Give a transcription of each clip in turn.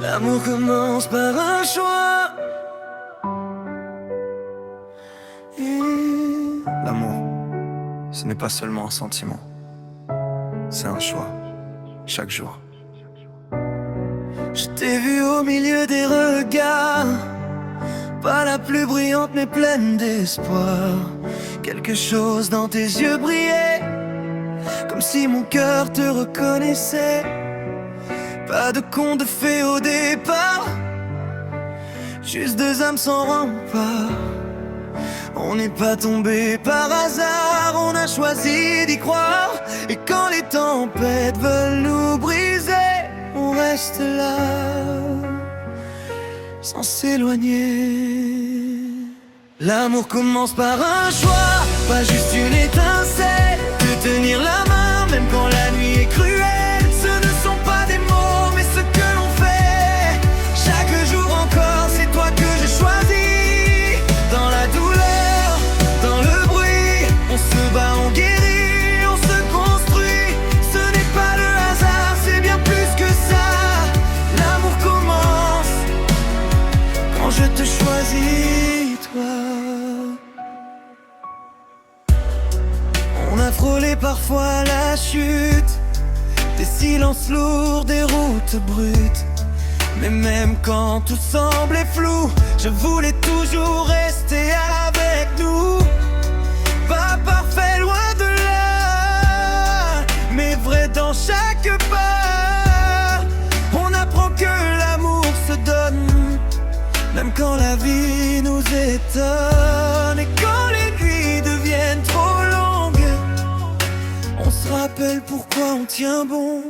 L'amour commence par un choix. L'amour, ce n'est pas seulement un sentiment, c'est un choix, chaque jour. Je t'ai vu au milieu des regards, pas la plus brillante mais pleine d'espoir. Quelque chose dans tes yeux brillait, comme si mon cœur te reconnaissait. Pas de conte de fées au départ, juste deux âmes sans rempart. On n'est pas tombé par hasard, on a choisi d'y croire. Et quand les tempêtes veulent nous briser, on reste là, sans s'éloigner. L'amour commence par un choix, pas juste une étincelle. De tenir la main, même quand la nuit est cruelle. Ce ne sont pas des mots, mais ce que l'on fait. Chaque jour encore, c'est toi que je choisis. Dans la douleur, dans le bruit, on se bat, on guérit, on se construit. Ce n'est pas le hasard, c'est bien plus que ça. L'amour commence quand je te choisis, toi. On a frôlé parfois la chute, des silences lourds, des routes brutes. Mais même quand tout semblait flou, je voulais toujours rester avec nous. Pas parfait, loin de là, mais vrai dans chaque pas. On apprend que l'amour se donne, même quand la vie nous étonne. Et quand les nuits deviennent trop longues, on se rappelle pourquoi on tient bon.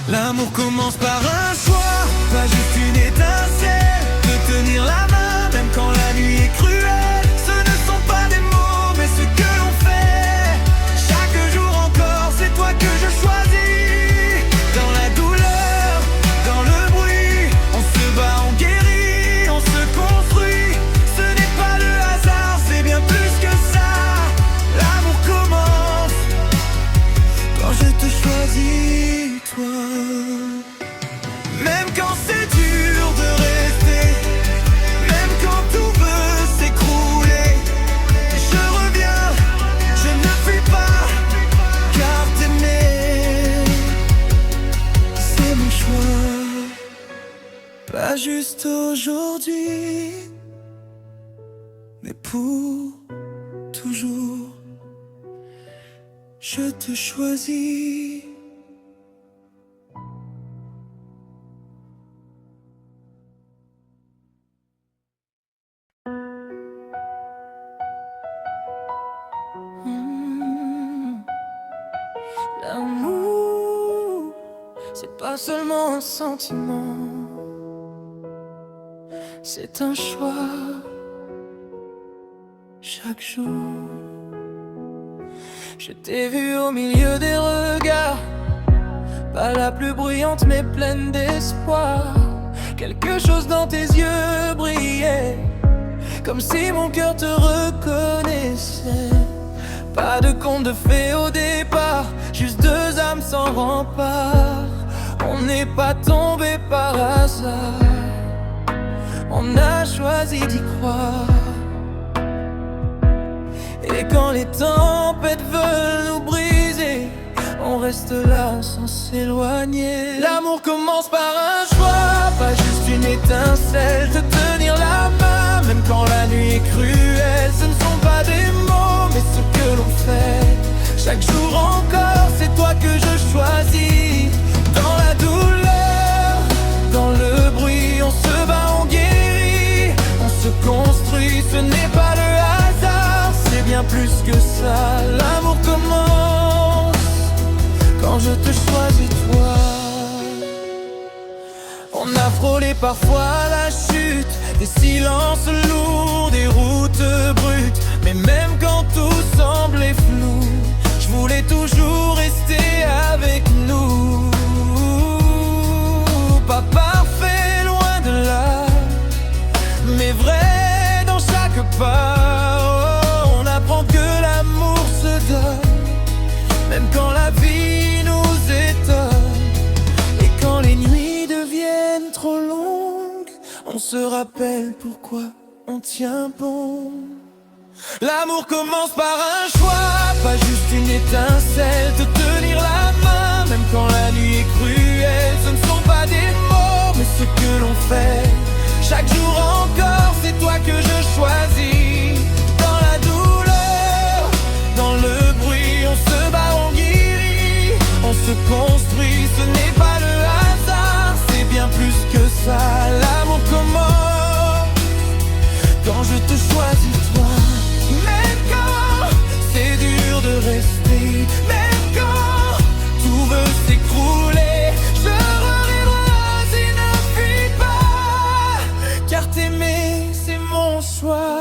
L'amour commence par un choix, pas juste une étincelle. De tenir la main, même quand la nuit est cruelle. Ce ne sont pas des mots, mais ce que l'on fait. Chaque jour encore, c'est toi que je choisis. Dans la douleur, dans le bruit, on se bat, on guérit, on se construit. Ce n'est pas le hasard, c'est bien plus que ça. L'amour commence quand je te choisis, toi. Même quand c'est dur de rester, même quand tout veut s'écrouler, je reviens, je ne fuis pas, car t'aimer, c'est mon choix. Pas juste aujourd'hui, mais pour toujours, je te choisis. L'amour, c'est pas seulement un sentiment, c'est un choix, chaque jour. Je t'ai vu au milieu des regards, pas la plus brillante mais pleine d'espoir. Quelque chose dans tes yeux brillait, comme si mon cœur te reconnaissait. Pas de conte de fées au départ, juste deux âmes sans rempart. On n'est pas tombé par hasard, on a choisi d'y croire. Et quand les tempêtes veulent nous briser, on reste là sans s'éloigner. L'amour commence par un choix, pas juste une étincelle. Te tenir la main, même quand la nuit est cruelle. Ce ne sont pas des mots, mais ce que l'on fait. Chaque jour encore, c'est toi que je choisis. Dans la douleur, dans le bruit, on se bat, on guérit, on se construit. Ce n'est pas le hasard, c'est bien plus que ça. L'amour commence quand je te choisis, toi. On a frôlé parfois la chute, des silences lourds, des routes brutes. Mais même quand tout semblait flou, je voulais toujours rester avec nous. Pas parfait, loin de là, mais vrai dans chaque pas. Oh, on apprend que l'amour se donne, même quand la vie nous étonne. Et quand les nuits deviennent se rappelle pourquoi on tient bon. L'amour commence par un choix, pas juste une étincelle, te tenir la main, même quand la nuit est cruelle. Ce ne sont pas des mots, mais ce que l'on fait. Chaque jour encore, c'est toi que je choisis. Dans la douleur, dans le bruit, on se bat, on guérit, on se construit. Ce n'est pas le hasard, c'est bien plus que ça. L'amour commence quand je te choisis toi. Même quand c'est dur de rester, même quand tout veut s'écrouler, je reviendrai et ne fuis pas, car t'aimer c'est mon choix.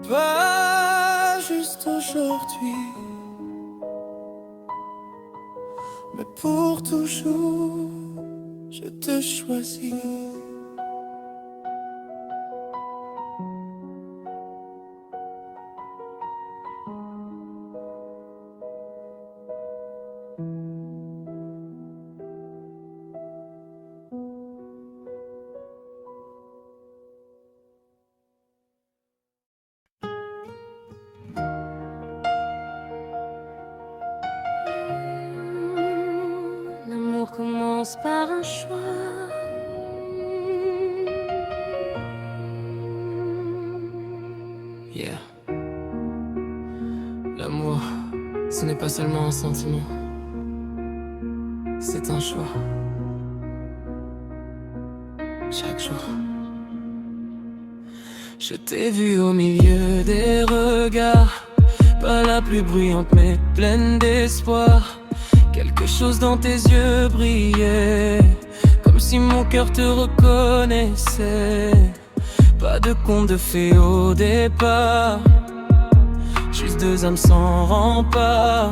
Pas juste aujourd'hui, mais pour toujours, je te choisis. L'amour commence par un choix. Yeah. L'amour, ce n'est pas seulement un sentiment, c'est un choix. Chaque jour, je t'ai vu au milieu des regards, pas la plus bruyante mais pleine d'espoir. Quelque chose dans tes yeux brillait, comme si mon cœur te reconnaissait. Pas de conte de fées au départ, juste deux âmes sans rempart.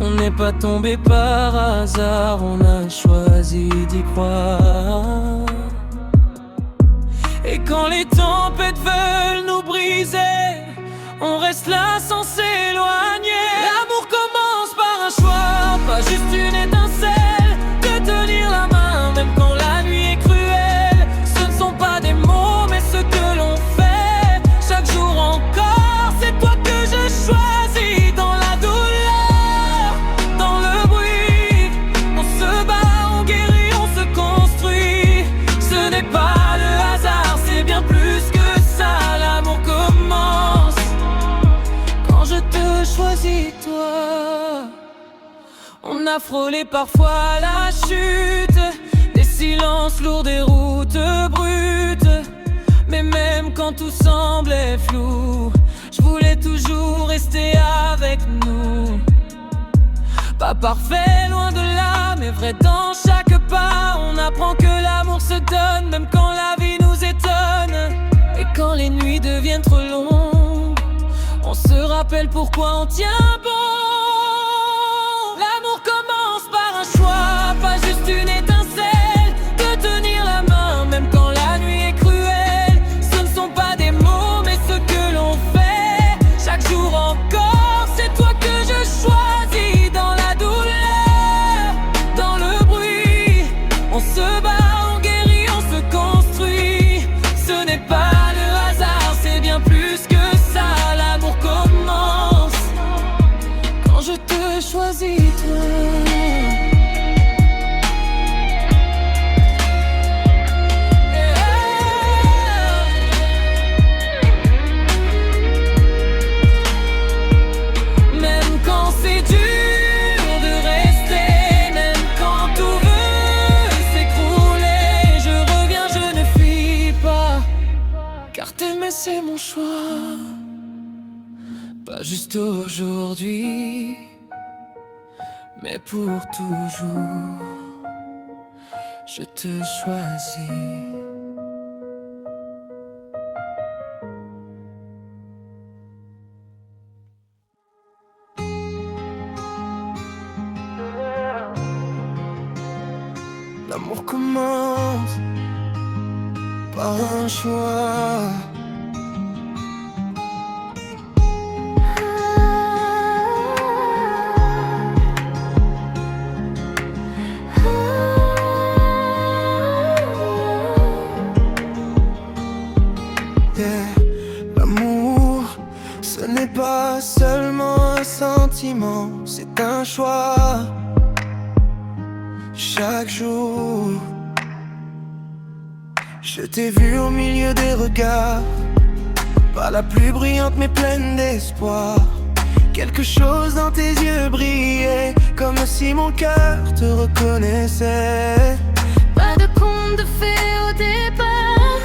On n'est pas tombé par hasard, on a choisi d'y croire. Et quand les tempêtes veulent nous briser, on reste là sans s'éloigner. L'amour commence par un choix, pas juste une étincelle, de tenir la main même quand la nuit est cruelle. Ce ne sont pas des mots mais ce que l'on fait. Chaque jour encore, c'est toi que je choisis. Dans la douleur, dans le bruit, on se bat, on guérit, on se construit. Ce n'est pas le hasard, c'est bien plus que ça. L'amour commence quand je te choisis toi. On a frôlé parfois la chute, des silences lourds, des routes brutes. Mais même quand tout semblait flou, je voulais toujours rester avec nous. Pas parfait, loin de là, mais vrai dans chaque pas. On apprend que l'amour se donne, même quand la vie nous étonne. Et quand les nuits deviennent trop longues, on se rappelle pourquoi on tient bon. L'amour commence par un choix, pas juste une étincelle, de tenir la main même quand la nuit est cruelle. Ce ne sont pas des mots mais ce que l'on fait. Chaque jour encore, c'est toi que je choisis. Dans la douleur, dans le bruit, on se bat, on guérit, on se construit. Ce n'est pas le hasard, c'est bien plus que ça. L'amour commence quand je te choisis toi. Même quand c'est dur de rester, même quand tout veut s'écrouler, je reviens, je ne fuis pas, car t'aimer c'est mon choix. Pas juste aujourd'hui, mais pour toujours, je te choisis. L'amour commence par un choix. un sentiment, c'est un choix. Chaque jour, je t'ai vu au milieu des regards, pas la plus brillante mais pleine d'espoir. Quelque chose dans tes yeux brillait, comme si mon cœur te reconnaissait. Pas de conte de fées au départ,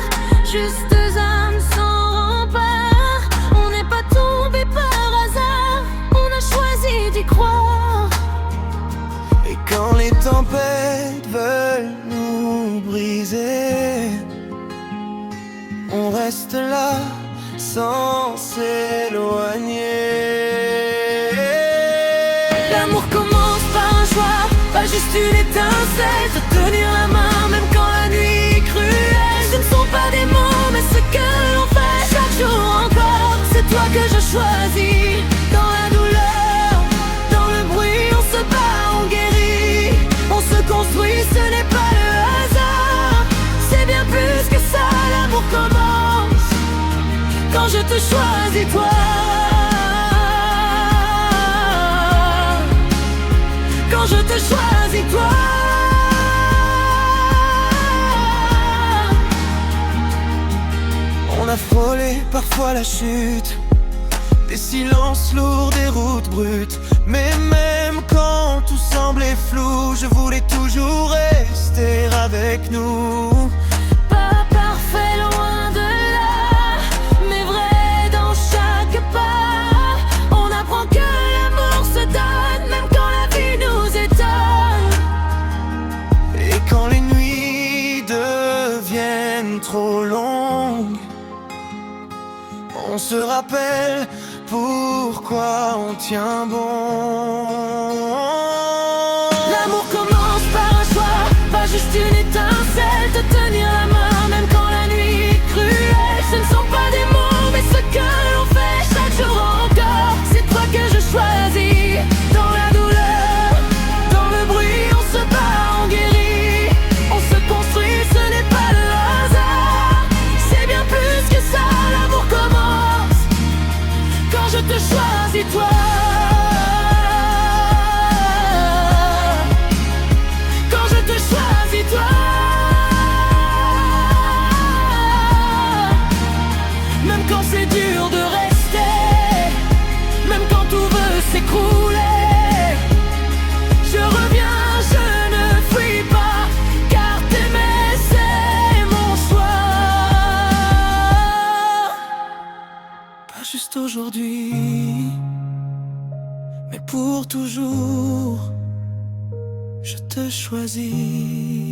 juste deux âmes sans rempart. On n'est pas tombé par hasard, on a choisi d'y croire. Et quand les tempêtes veulent nous briser, on reste là sans s'éloigner. L'amour commence par un choix, pas juste une étincelle. Te tenir la main même quand la nuit est cruelle. Ce ne sont pas des mots mais ce que l'on fait chaque jour encore. C'est toi que je choisis. Dans la douleur, dans le bruit, on se bat, on guérit, on se construit, ce n'est pas le hasard. C'est bien plus que ça, l'amour commence quand je te choisis toi. Quand je te choisis toi. On a frôlé parfois la chute, des silences lourds, des routes brutes. Mais même quand tout semblait flou, je voulais toujours rester avec nous. Pas parfait, loin de là, mais vrai dans chaque pas. On apprend que l'amour se donne, même quand la vie nous étonne. Et quand les nuits deviennent trop longues, on se rappelle pourquoi on tient bon. L'amour commence par un choix, pas juste une étincelle. Te tenir la main même quand la nuit est cruelle. Ce ne sont pas des mots mais ce que l'on fait chaque jour encore. C'est toi que je choisis. Dans la douleur, dans le bruit, on se bat, on guérit, on se construit, ce n'est pas le hasard. C'est bien plus que ça, l'amour commence quand je te choisis toi. Quand je te choisis toi. Même quand c'est dur de rester, même quand tout veut s'écrouler, je reviens, je ne fuis pas, car t'aimer c'est mon choix. Pas juste aujourd'hui, mais pour toujours, je te choisis.